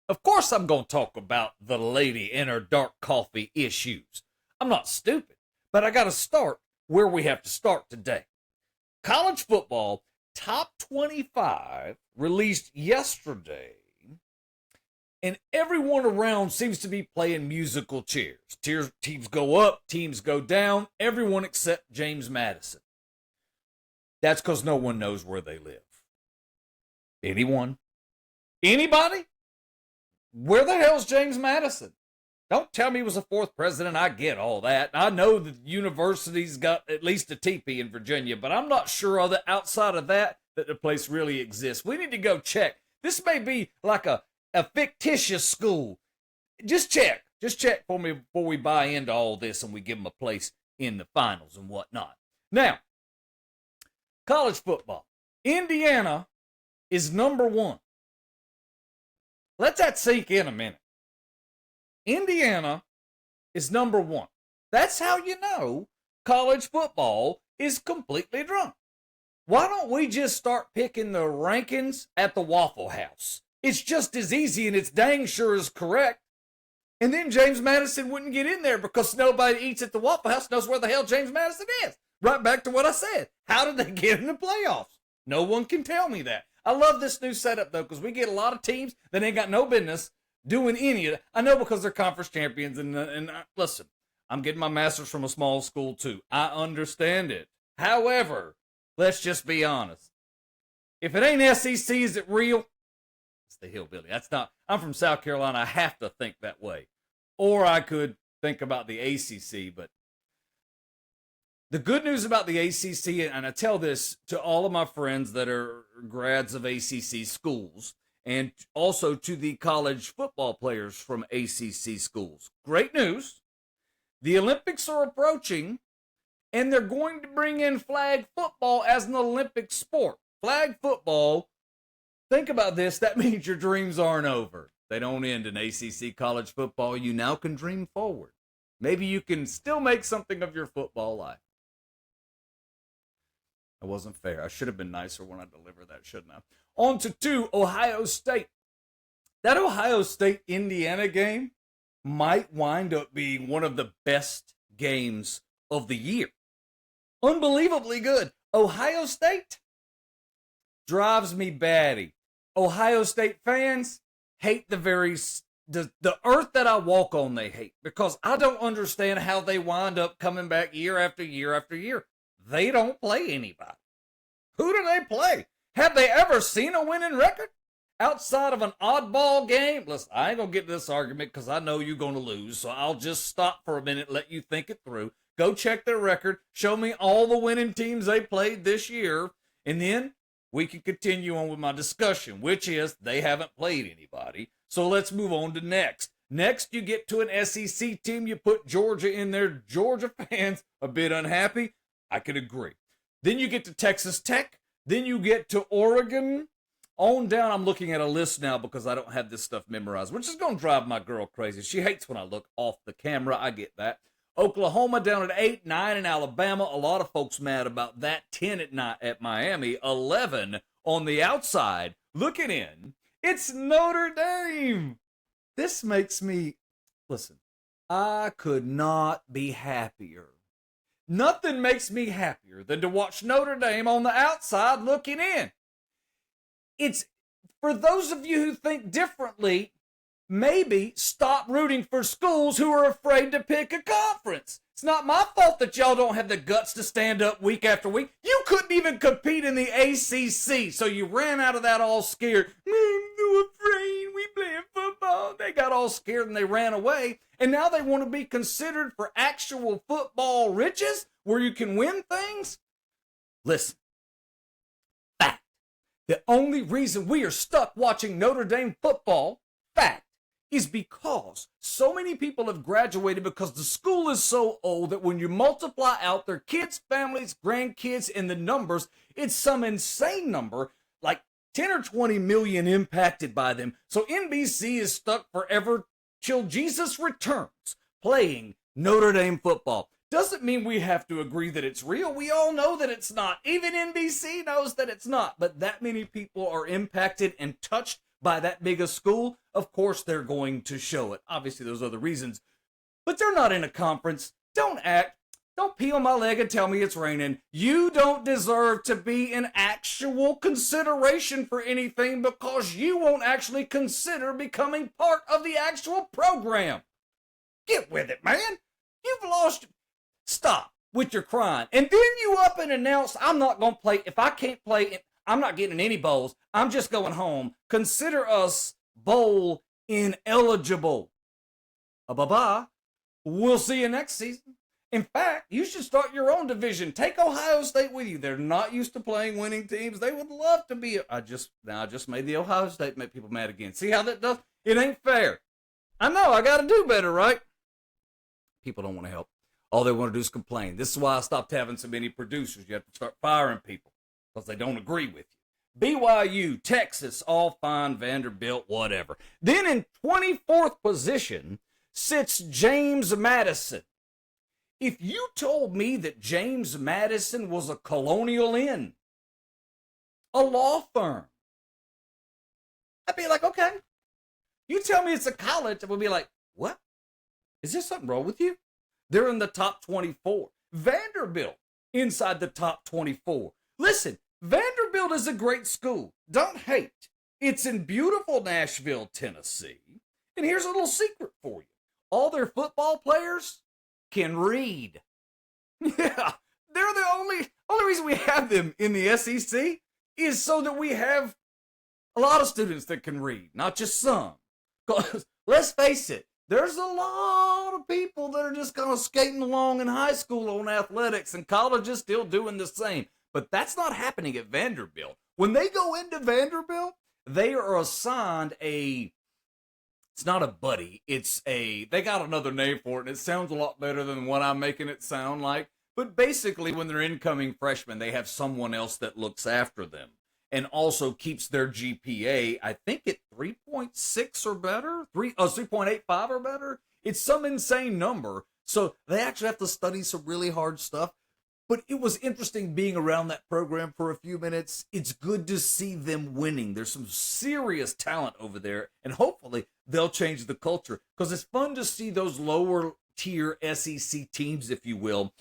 Of course, I'm going to talk about the lady and her dark coffee issues. I'm not stupid, but I got to start where we have to start today. College football top 25 released yesterday, and everyone around seems to be playing musical chairs. Teams go up, teams go down, everyone except James Madison. That's because no one knows where they live. Anyone? Anybody? Where the hell's James Madison? Don't tell me he was the fourth president. I get all that. I know the university's got at least a teepee in Virginia, but I'm not sure outside of that the place really exists. We need to go check. This may be like a fictitious school. Just check. Just check for me before we buy into all this and we give them a place in the finals and whatnot. Now, college football. Indiana is number one. Let that sink in a minute. Indiana is number one. That's how you know college football is completely drunk. Why don't we just start picking the rankings at the Waffle House? It's just as easy and it's dang sure as correct. And then James Madison wouldn't get in there because nobody eats at the Waffle House knows where the hell James Madison is. Right back to what I said. How did they get in the playoffs? No one can tell me that. I love this new setup, though, because we get a lot of teams that ain't got no business doing any of it. I know because they're conference champions. And listen, I'm getting my master's from a small school, too. I understand it. However, let's just be honest. If it ain't SEC, is it real? It's the hillbilly. That's not. I'm from South Carolina. I have to think that way. Or I could think about the ACC, but the good news about the ACC, and I tell this to all of my friends that are grads of ACC schools, and also to the college football players from ACC schools. Great news. The Olympics are approaching, and they're going to bring in flag football as an Olympic sport. Flag football, think about this, that means your dreams aren't over. They don't end in ACC college football. You now can dream forward. Maybe you can still make something of your football life. That wasn't fair. I should have been nicer when I delivered that, shouldn't I? On to 2, Ohio State. That Ohio State-Indiana game might wind up being one of the best games of the year. Unbelievably good. Ohio State drives me batty. Ohio State fans hate the earth that I walk on, they hate. Because I don't understand how they wind up coming back year after year after year. They don't play anybody. Who do they play? Have they ever seen a winning record? Outside of an oddball game? Listen, I ain't going to get to this argument because I know you're going to lose, so I'll just stop for a minute, let you think it through. Go check their record. Show me all the winning teams they played this year, and then we can continue on with my discussion, which is they haven't played anybody. So let's move on to next. Next, you get to an SEC team. You put Georgia in there. Georgia fans a bit unhappy. I could agree. Then you get to Texas Tech. Then you get to Oregon. On down, I'm looking at a list now because I don't have this stuff memorized, which is going to drive my girl crazy. She hates when I look off the camera. I get that. Oklahoma down at 8, 9 in Alabama. A lot of folks mad about that. 10 at night at Miami. 11 on the outside. Looking in, it's Notre Dame. This makes me, listen, I could not be happier. Nothing makes me happier than to watch Notre Dame on the outside looking in. It's, for those of you who think differently, maybe stop rooting for schools who are afraid to pick a conference. It's not my fault that y'all don't have the guts to stand up week after week. You couldn't even compete in the ACC, so you ran out of that all scared. I'm so afraid we playing football. They got all scared and they ran away. And now they want to be considered for actual football riches where you can win things. Listen, fact. The only reason we are stuck watching Notre Dame football, fact, is because so many people have graduated because the school is so old that when you multiply out their kids, families, grandkids, and the numbers, it's some insane number, like 10 or 20 million impacted by them. So NBC is stuck forever till Jesus returns playing Notre Dame football. Doesn't mean we have to agree that it's real. We all know that it's not. Even NBC knows that it's not. But that many people are impacted and touched by that big a school, of course they're going to show it. Obviously, there's other reasons, but they're not in a conference. Don't pee on my leg and tell me it's raining. You don't deserve to be in actual consideration for anything because you won't actually consider becoming part of the actual program. Get with it, man. You've lost. Stop with your crying. And then you up and announce, I'm not going to play. If I can't play, I'm not getting any bowls. I'm just going home. Consider us bowl ineligible. Bye-bye. We'll see you next season. In fact, you should start your own division. Take Ohio State with you. They're not used to playing winning teams. They would love to be. I just made the Ohio State make people mad again. See how that does? It ain't fair. I know. I got to do better, right? People don't want to help. All they want to do is complain. This is why I stopped having so many producers. You have to start firing people because they don't agree with you. BYU, Texas, all fine. Vanderbilt, whatever. Then in 24th position sits James Madison. If you told me that James Madison was a colonial inn, a law firm, I'd be like, okay. You tell me it's a college, I would be like, what? Is there something wrong with you? They're in the top 24. Vanderbilt, inside the top 24. Listen, Vanderbilt is a great school. Don't hate. It's in beautiful Nashville, Tennessee. And here's a little secret for you. All their football players can read. Yeah, they're the only reason we have them in the SEC is so that we have a lot of students that can read, not just some. Because let's face it, there's a lot of people that are just kind of skating along in high school on athletics, and college is still doing the same. But that's not happening at Vanderbilt. When they go into Vanderbilt, they are assigned it's not a buddy. They got another name for it, and it sounds a lot better than what I'm making it sound like. But basically, when they're incoming freshmen, they have someone else that looks after them and also keeps their GPA, I think, at 3.6 or better, 3.85 or better. It's some insane number. So they actually have to study some really hard stuff. But it was interesting being around that program for a few minutes. It's good to see them winning. There's some serious talent over there, and hopefully they'll change the culture because it's fun to see those lower tier SEC teams, if you will.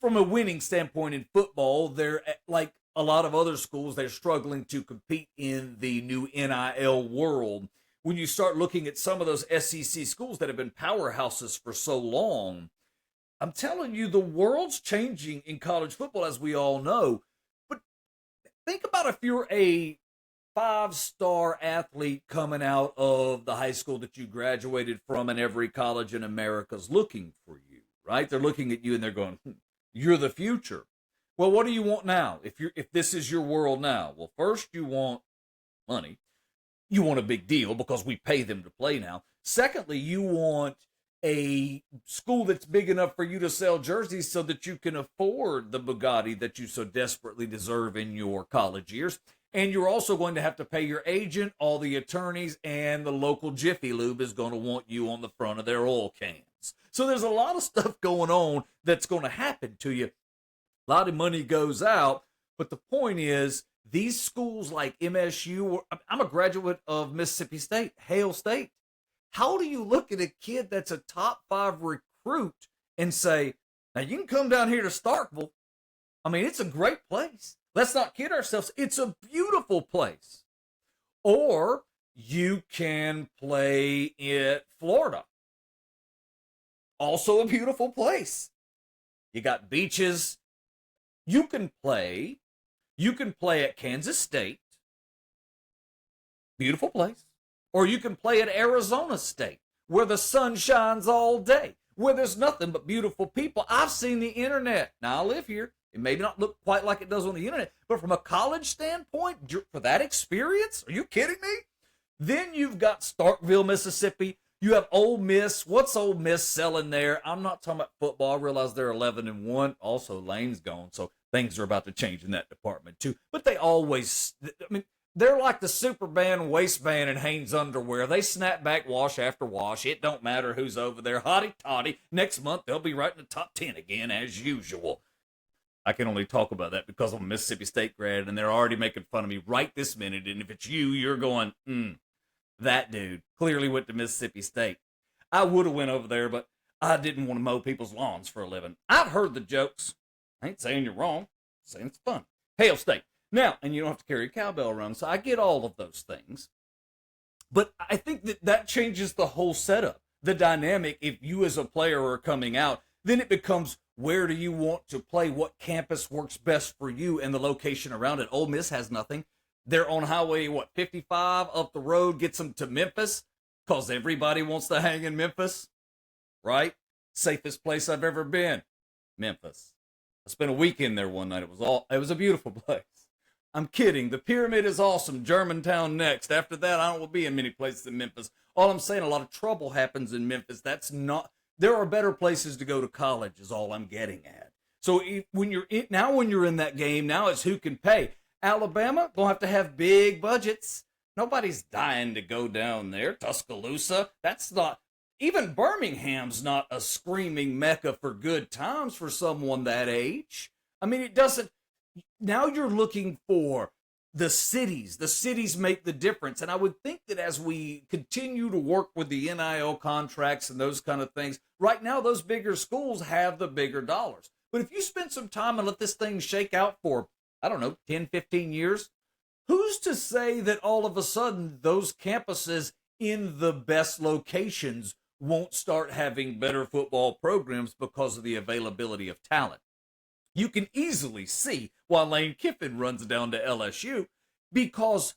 From a winning standpoint in football, they're like a lot of other schools, they're struggling to compete in the new NIL world. When you start looking at some of those SEC schools that have been powerhouses for so long, I'm telling you, the world's changing in college football, as we all know. But think about if you're a 5-star athlete coming out of the high school that you graduated from, and every college in America's looking for you, right? They're looking at you and they're going, you're the future. Well, what do you want now? If this is your world now? Well, first you want money. You want a big deal because we pay them to play now. Secondly, you want a school that's big enough for you to sell jerseys so that you can afford the Bugatti that you so desperately deserve in your college years. And you're also going to have to pay your agent, all the attorneys, and the local Jiffy Lube is going to want you on the front of their oil cans. So there's a lot of stuff going on that's going to happen to you. A lot of money goes out, but the point is, these schools like MSU, I'm a graduate of Mississippi State, Hale State. How do you look at a kid that's a top 5 recruit and say, now you can come down here to Starkville. I mean, it's a great place. Let's not kid ourselves. It's a beautiful place. Or you can play in Florida. Also a beautiful place. You got beaches. You can play at Kansas State. Beautiful place. Or you can play at Arizona State, where the sun shines all day, where there's nothing but beautiful people. I've seen the internet. Now, I live here. It may not look quite like it does on the internet, but from a college standpoint, for that experience, are you kidding me? Then you've got Starkville, Mississippi. You have Ole Miss. What's Ole Miss selling there? I'm not talking about football. I realize they're 11-1. Also, Lane's gone, so things are about to change in that department too. But they always, they're like the super band waistband in Hanes underwear. They snap back wash after wash. It don't matter who's over there. Hotty toddy. Next month, they'll be right in the top 10 again, as usual. I can only talk about that because I'm a Mississippi State grad, and they're already making fun of me right this minute. And if it's you, you're going, that dude clearly went to Mississippi State. I would have went over there, but I didn't want to mow people's lawns for a living. I've heard the jokes. I ain't saying you're wrong. I'm saying it's fun. Hail State. Now, and you don't have to carry a cowbell around, so I get all of those things. But I think that changes the whole setup, the dynamic. If you as a player are coming out, then it becomes, where do you want to play? What campus works best for you and the location around it? Ole Miss has nothing. They're on Highway, 55 up the road, gets them to Memphis, because everybody wants to hang in Memphis, right? Safest place I've ever been, Memphis. I spent a weekend there one night. It was a beautiful place. I'm kidding. The Pyramid is awesome. Germantown next. After that, I don't want to be in many places in Memphis. All I'm saying, a lot of trouble happens in Memphis. There are better places to go to college is all I'm getting at. So when you're in that game, now it's who can pay. Alabama, gonna have to have big budgets. Nobody's dying to go down there. Tuscaloosa, even Birmingham's not a screaming mecca for good times for someone that age. I mean, it doesn't. Now you're looking for the cities. The cities make the difference. And I would think that as we continue to work with the NIL contracts and those kind of things, right now those bigger schools have the bigger dollars. But if you spend some time and let this thing shake out for, 10, 15 years, who's to say that all of a sudden those campuses in the best locations won't start having better football programs because of the availability of talent? You can easily see why Lane Kiffin runs down to LSU, because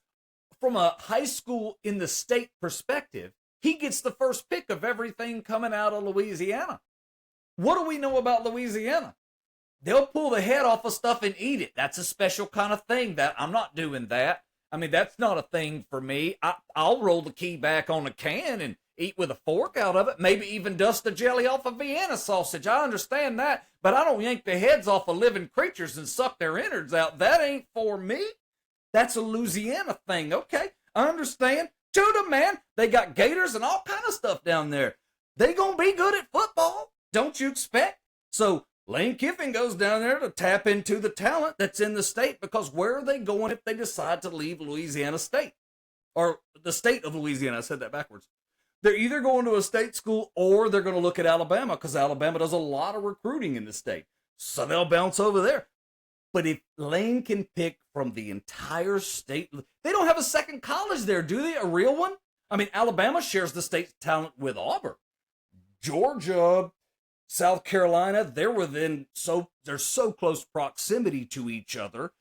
from a high school in the state perspective, he gets the first pick of everything coming out of Louisiana. What do we know about Louisiana? They'll pull the head off of stuff and eat it. That's a special kind of thing. That I'm not doing that. I mean, that's not a thing for me. I'll roll the key back on a can and eat with a fork out of it, maybe even dust the jelly off of Vienna sausage. I understand that, but I don't yank the heads off of living creatures and suck their innards out. That ain't for me. That's a Louisiana thing. Okay, I understand. Judah, man, they got gators and all kind of stuff down there. They gonna be good at football, don't you expect? So Lane Kiffin goes down there to tap into the talent that's in the state, because where are they going if they decide to leave Louisiana State? Or the state of Louisiana, I said that backwards. They're either going to a state school or they're going to look at Alabama, because Alabama does a lot of recruiting in the state. So they'll bounce over there. But if Lane can pick from the entire state, they don't have a second college there, do they? A real one? I mean, Alabama shares the state's talent with Auburn. Georgia, South Carolina, they're so close proximity to each other.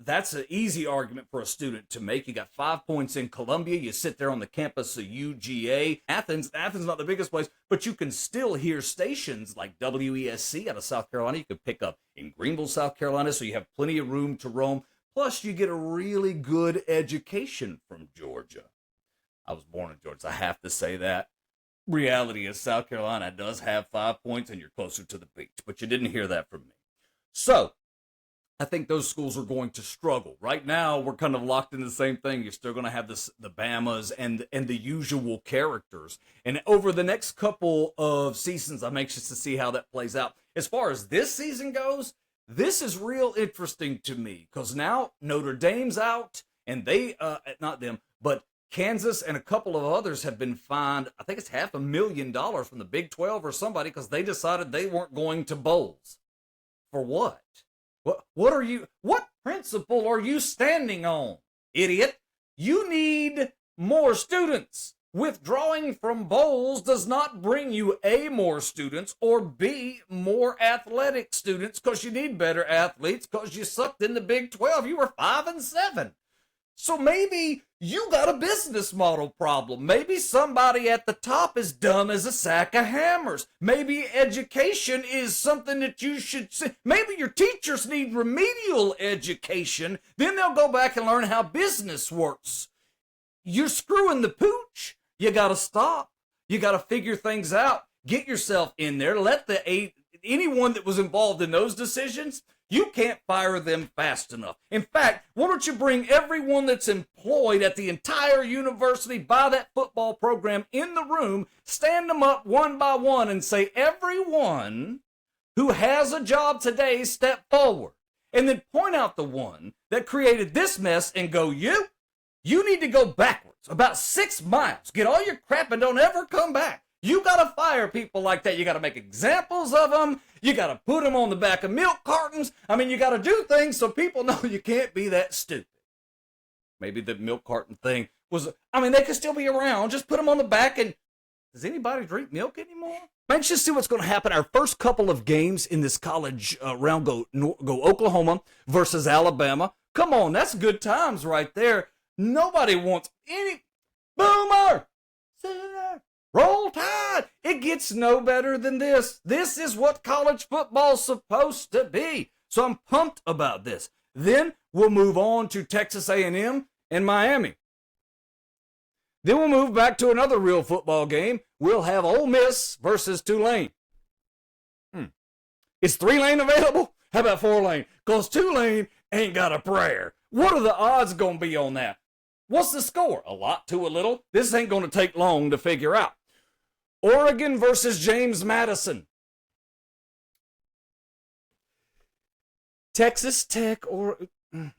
That's an easy argument for a student to make. You got 5 points in Columbia. You sit there on the campus of UGA. Athens not the biggest place, but you can still hear stations like WESC out of South Carolina. You could pick up in Greenville, South Carolina, so you have plenty of room to roam. Plus, you get a really good education from Georgia. I was born in Georgia, so I have to say that. Reality is South Carolina does have 5 points, and you're closer to the beach, but you didn't hear that from me. So I think those schools are going to struggle. Right now, we're kind of locked in the same thing. You're still going to have the Bamas and the usual characters. And over the next couple of seasons, I'm anxious to see how that plays out. As far as this season goes, this is real interesting to me, because now Notre Dame's out, and not them, but Kansas and a couple of others have been fined, I think it's $500,000 from the Big 12 or somebody, because they decided they weren't going to bowls. For what? What principle are you standing on, idiot? You need more students. Withdrawing from bowls does not bring you A, more students, or B, more athletic students, because you need better athletes, because you sucked in the Big 12. You were 5-7. So maybe you got a business model problem. Maybe somebody at the top is dumb as a sack of hammers. Maybe education is something that you should see. Maybe your teachers need remedial education. Then they'll go back and learn how business works. You're screwing the pooch. You got to stop. You got to figure things out. Get yourself in there. Let anyone that was involved in those decisions, you can't fire them fast enough. In fact, why don't you bring everyone that's employed at the entire university by that football program in the room, stand them up one by one and say, everyone who has a job today step forward and then point out the one that created this mess and go, you need to go backwards about 6 miles. Get all your crap and don't ever come back. You got to fire people like that. You got to make examples of them. You got to put them on the back of milk cartons. I mean, you got to do things so people know you can't be that stupid. Maybe the milk carton thing was, I mean, they could still be around. Just put them on the back. And does anybody drink milk anymore? Let's just see what's going to happen. Our first couple of games in this college round go Oklahoma versus Alabama. Come on, that's good times right there. Nobody wants any boomer. Sinner. Roll Tide. It gets no better than this. This is what college football's supposed to be. So I'm pumped about this. Then we'll move on to Texas A&M and Miami. Then we'll move back to another real football game. We'll have Ole Miss versus Tulane. Is 3-lane available? How about 4-lane? Because Tulane ain't got a prayer. What are the odds going to be on that? What's the score? A lot to a little. This ain't going to take long to figure out. Oregon versus James Madison. Texas Tech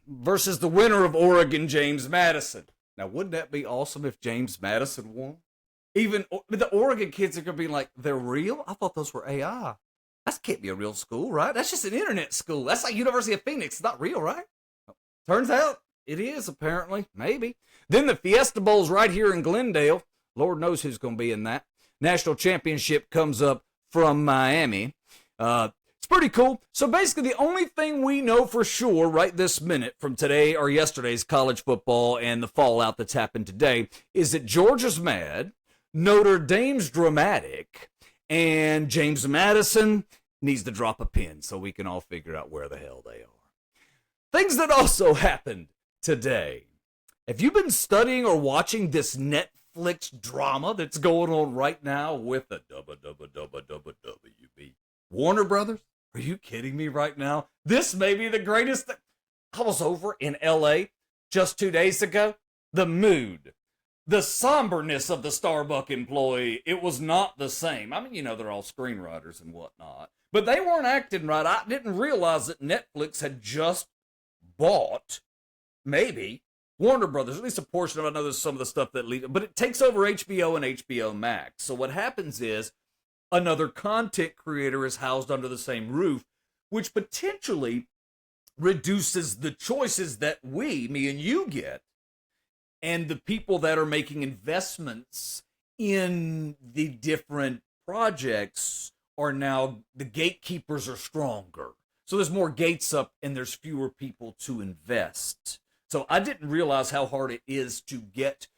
versus the winner of Oregon, James Madison. Now, wouldn't that be awesome if James Madison won? Even the Oregon kids are going to be like, they're real? I thought those were AI. That can't be a real school, right? That's just an internet school. That's like University of Phoenix. It's not real, right? Turns out it is, apparently. Maybe. Then the Fiesta Bowl's right here in Glendale. Lord knows who's going to be in that. National championship comes up from Miami. It's pretty cool. So basically the only thing we know for sure right this minute from today or yesterday's college football and the fallout that's happened today is that Georgia's mad, Notre Dame's dramatic, and James Madison needs to drop a pin so we can all figure out where the hell they are. Things that also happened today. Have you been studying or watching this Netflix drama that's going on right now with the WB? Warner Brothers? Are you kidding me right now? This may be the greatest thing. I was over in LA just 2 days ago. The mood, the somberness of the Starbucks employee, it was not the same. I mean, you know, they're all screenwriters and whatnot. But they weren't acting right. I didn't realize that Netflix had just bought, maybe, Warner Brothers, at least a portion of it. I know there's some of the stuff that leaves, but it takes over HBO and HBO Max. So what happens is another content creator is housed under the same roof, which potentially reduces the choices that me and you get, and the people that are making investments in the different projects are now, the gatekeepers are stronger. So there's more gates up and there's fewer people to invest. So I didn't realize how hard it is to get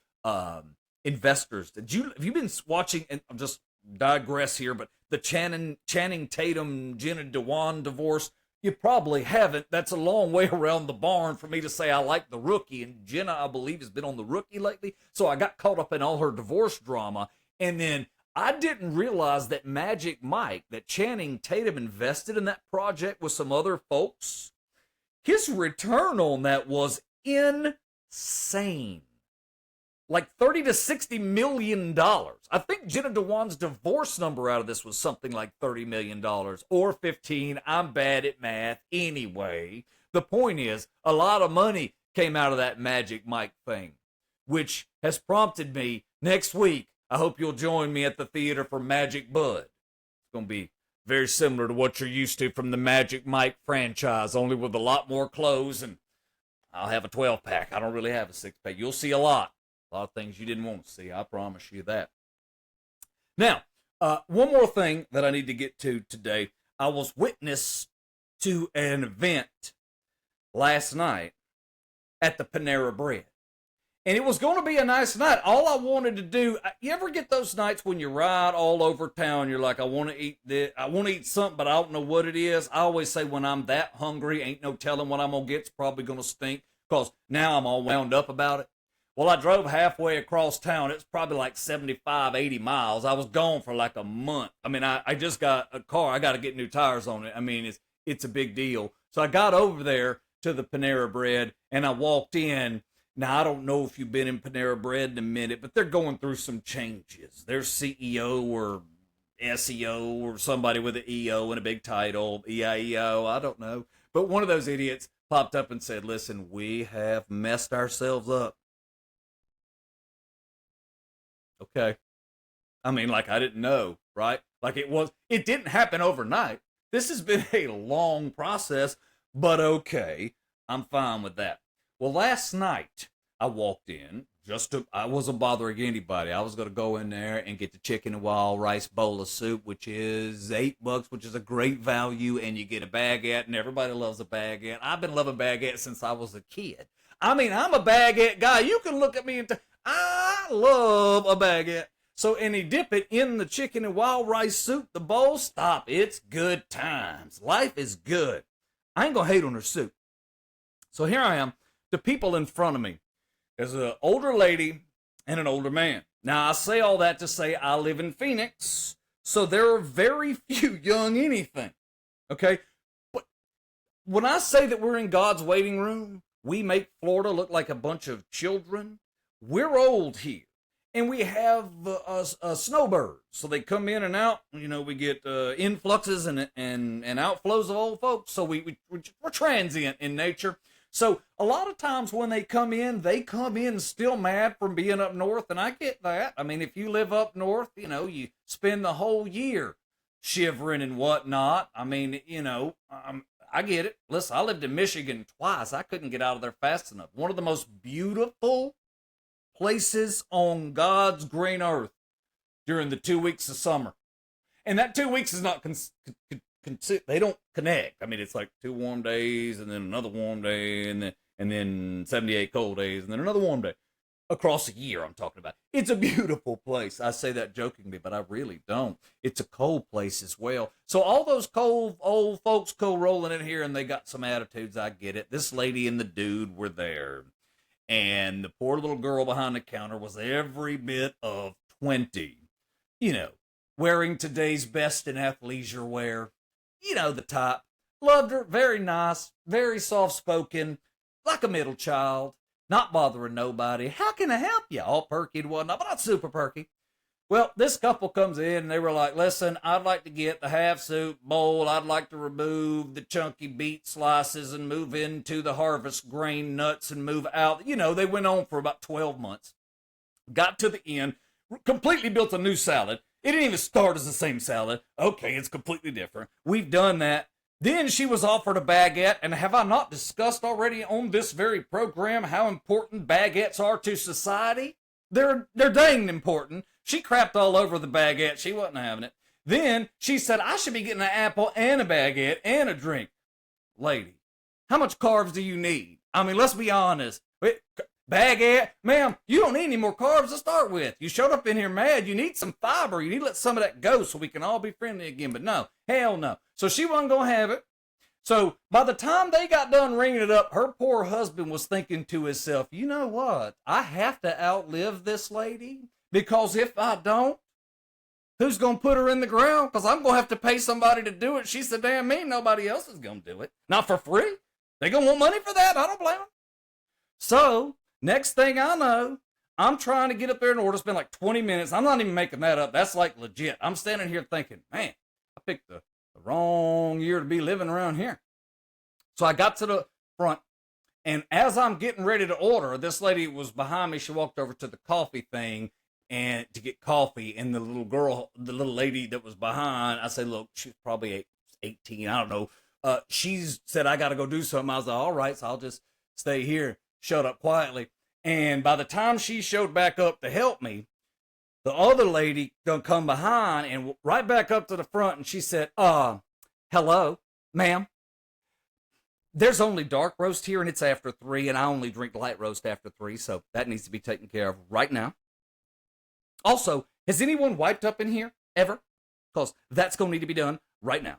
investors. Have you been watching, and I'm just digress here, but the Channing Tatum, Jenna Dewan divorce? You probably haven't. That's a long way around the barn for me to say I like The Rookie. And Jenna, I believe, has been on The Rookie lately. So I got caught up in all her divorce drama. And then I didn't realize that Magic Mike, that Channing Tatum invested in that project with some other folks. His return on that was insane. Like $30 to $60 million. I think Jenna Dewan's divorce number out of this was something like $30 million or 15. I'm bad at math. Anyway, the point is, a lot of money came out of that Magic Mike thing, which has prompted me next week. I hope you'll join me at the theater for Magic Bud. It's going to be very similar to what you're used to from the Magic Mike franchise, only with a lot more clothes, and I'll have a 12-pack. I don't really have a 6-pack. You'll see a lot. A lot of things you didn't want to see. I promise you that. Now, one more thing that I need to get to today. I was witness to an event last night at the Panera Bread. And it was going to be a nice night. All I wanted to do, you ever get those nights when you ride all over town, you're like, I want to eat this, I want to eat something, but I don't know what it is. I always say when I'm that hungry, ain't no telling what I'm going to get. It's probably going to stink because now I'm all wound up about it. Well, I drove halfway across town. It's probably like 75, 80 miles. I was gone for like a month. I mean, I just got a car. I got to get new tires on it. I mean, it's a big deal. So I got over there to the Panera Bread, and I walked in. Now, I don't know if you've been in Panera Bread in a minute, but they're going through some changes. Their CEO or SEO or somebody with an EO and a big title, EIEO, I don't know. But one of those idiots popped up and said, listen, we have messed ourselves up. Okay. I mean, like I didn't know, right? Like it didn't happen overnight. This has been a long process, but okay, I'm fine with that. Well, last night I walked in I wasn't bothering anybody. I was going to go in there and get the chicken and wild rice bowl of soup, which is $8, which is a great value, and you get a baguette, and everybody loves a baguette. I've been loving baguette since I was a kid. I mean, I'm a baguette guy. You can look at me and I love a baguette. So, and he dip it in the chicken and wild rice soup, the bowl, stop. It's good times. Life is good. I ain't going to hate on her soup. So here I am. The people in front of me. There's an older lady and an older man. Now, I say all that to say I live in Phoenix, so there are very few young anything. Okay? But when I say that we're in God's waiting room, we make Florida look like a bunch of children. We're old here. And we have snowbirds, so they come in and out. You know, we get influxes and outflows of old folks. So we're transient in nature. So a lot of times when they come in still mad from being up north, and I get that. I mean, if you live up north, you know, you spend the whole year shivering and whatnot. I mean, you know, I get it. Listen, I lived in Michigan twice. I couldn't get out of there fast enough. One of the most beautiful places on God's green earth during the 2 weeks of summer. And that 2 weeks is not, they don't connect. I mean, it's like 2 warm days and then another warm day and then 78 cold days and then another warm day. Across a year, I'm talking about. It's a beautiful place. I say that jokingly, but I really don't. It's a cold place as well. So all those cold old folks rolling in here and they got some attitudes. I get it. This lady and the dude were there. And the poor little girl behind the counter was every bit of 20. You know, wearing today's best in athleisure wear. You know, the type. Loved her. Very nice. Very soft-spoken. Like a middle child. Not bothering nobody. How can I help you? All perky and whatnot, but not super perky. Well, this couple comes in and they were like, listen, I'd like to get the half soup bowl. I'd like to remove the chunky beet slices and move into the harvest grain nuts and move out. You know, they went on for about 12 months. Got to the end, completely built a new salad. It didn't even start as the same salad. Okay, it's completely different. We've done that. Then she was offered a baguette, and have I not discussed already on this very program how important baguettes are to society? They're dang important. She crapped all over the baguette. She wasn't having it. Then she said, I should be getting an apple and a baguette and a drink. Lady, how much carbs do you need? I mean, let's be honest. Baguette, ma'am, you don't need any more carbs to start with. You showed up in here mad. You need some fiber. You need to let some of that go so we can all be friendly again. But no, hell no. So she wasn't going to have it. So by the time they got done ringing it up, her poor husband was thinking to himself, you know what? I have to outlive this lady because if I don't, who's going to put her in the ground? Because I'm going to have to pay somebody to do it. She's so damn mean, nobody else is going to do it. Not for free. They going to want money for that. I don't blame them. So next thing I know, I'm trying to get up there in order. It's been like 20 minutes. I'm not even making that up. That's like legit. I'm standing here thinking, man, I picked the wrong year to be living around here. So I got to the front, and as I'm getting ready to order, this lady was behind me. She walked over to the coffee thing and to get coffee, and the little lady that was behind, I said, look, she's probably 18, I don't know. She said, I got to go do something. I was like, all right, so I'll just stay here. Shut up quietly. And by the time she showed back up to help me, the other lady gonna come behind and right back up to the front, and she said, hello, ma'am. There's only dark roast here, and it's after 3, and I only drink light roast after 3, so that needs to be taken care of right now. Also, has anyone wiped up in here ever? Because that's going to need to be done right now.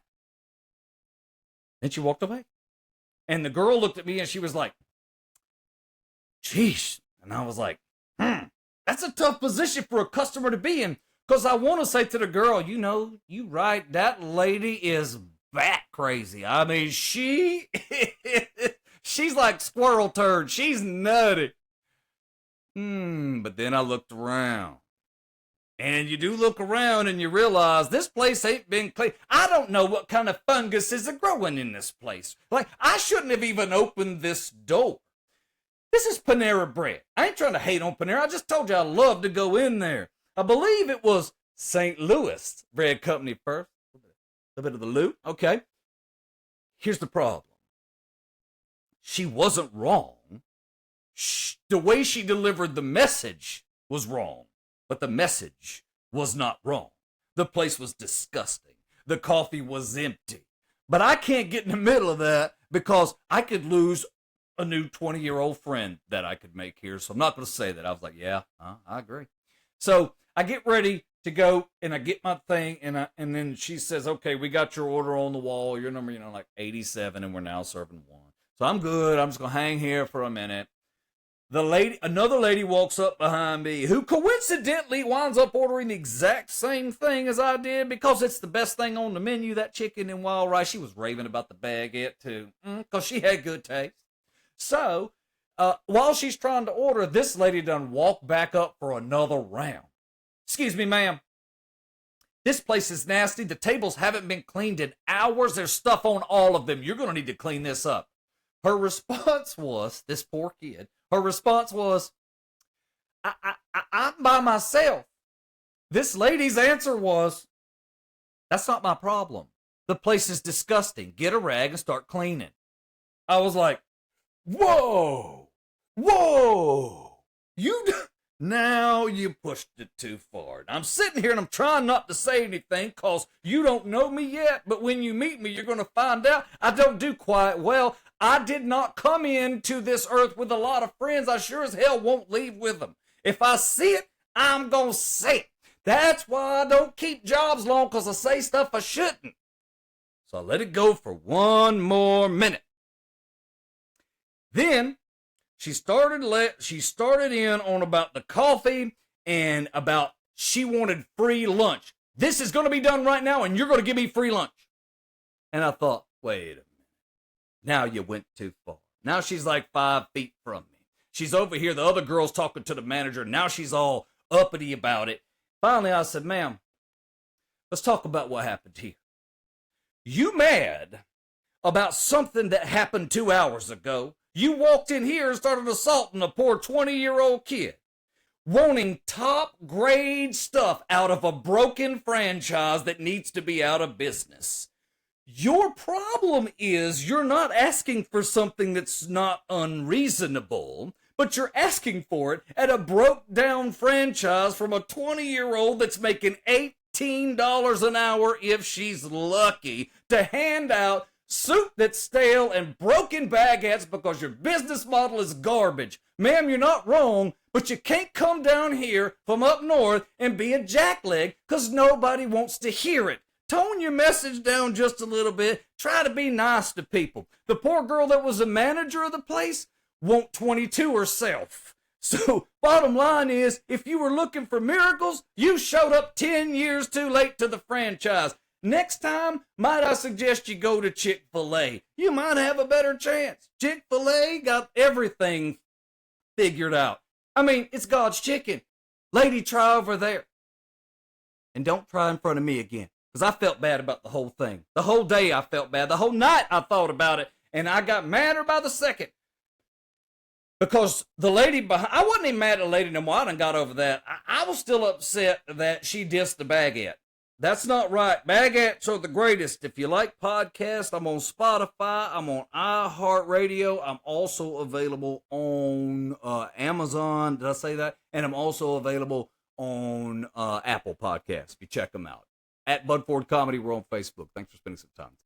And she walked away. And the girl looked at me, and she was like, geez. And I was like, that's a tough position for a customer to be in. Because I want to say to the girl, you know, you right, that lady is bat crazy. I mean, she's like squirrel turd. She's nutty. But then I looked around. And you do look around and you realize this place ain't been cleaned. I don't know what kind of fungus is growing in this place. Like, I shouldn't have even opened this door. This is Panera Bread. I ain't trying to hate on Panera. I just told you I love to go in there. I believe it was St. Louis Bread Company first. A little bit of the loot. Okay. Here's the problem. She wasn't wrong. The way she delivered the message was wrong, but the message was not wrong. The place was disgusting. The coffee was empty. But I can't get in the middle of that because I could lose a new 20-year-old friend that I could make here. So I'm not going to say that. I was like, yeah, I agree. So I get ready to go and I get my thing and then she says, okay, we got your order on the wall. Your number, like 87 and we're now serving 1. So I'm good. I'm just going to hang here for a minute. Another lady walks up behind me who coincidentally winds up ordering the exact same thing as I did because it's the best thing on the menu, that chicken and wild rice. She was raving about the baguette too because she had good taste. So while she's trying to order, this lady done walk back up for another round. Excuse me, ma'am. This place is nasty. The tables haven't been cleaned in hours. There's stuff on all of them. You're going to need to clean this up. Her response was, this poor kid, her response was, I'm by myself. This lady's answer was, that's not my problem. The place is disgusting. Get a rag and start cleaning. I was like, whoa, now you pushed it too far. I'm sitting here and I'm trying not to say anything because you don't know me yet, but when you meet me, you're going to find out I don't do quite well. I did not come into this earth with a lot of friends. I sure as hell won't leave with them. If I see it, I'm going to say it. That's why I don't keep jobs long, because I say stuff I shouldn't. So I let it go for one more minute. Then she started in on about the coffee and about she wanted free lunch. This is going to be done right now, and you're going to give me free lunch. And I thought, wait a minute. Now you went too far. Now she's like 5 feet from me. She's over here. The other girl's talking to the manager. Now she's all uppity about it. Finally, I said, ma'am, let's talk about what happened here. You mad about something that happened 2 hours ago? You walked in here and started assaulting a poor 20-year-old kid, wanting top grade stuff out of a broken franchise that needs to be out of business. Your problem is you're not asking for something that's not unreasonable, but you're asking for it at a broke-down franchise from a 20-year-old that's making $18 an hour if she's lucky to hand out soup that's stale and broken baguettes because your business model is garbage. Ma'am, you're not wrong, but you can't come down here from up north and be a jackleg because nobody wants to hear it. Tone your message down just a little bit. Try to be nice to people. The poor girl that was the manager of the place won't 22 herself. So bottom line is, if you were looking for miracles, you showed up 10 years too late to the franchise. Next time, might I suggest you go to Chick-fil-A. You might have a better chance. Chick-fil-A got everything figured out. I mean, it's God's chicken. Lady, try over there. And don't try in front of me again. Because I felt bad about the whole thing. The whole day I felt bad. The whole night I thought about it. And I got madder by the second. Because the lady behind, I wasn't even mad at the lady no more. I done got over that. I was still upset that she dissed the baguette. That's not right. Baguettes are the greatest. If you like podcasts, I'm on Spotify. I'm on iHeartRadio. I'm also available on Amazon. Did I say that? And I'm also available on Apple Podcasts. If you check them out. At Bud Ford Comedy, we're on Facebook. Thanks for spending some time.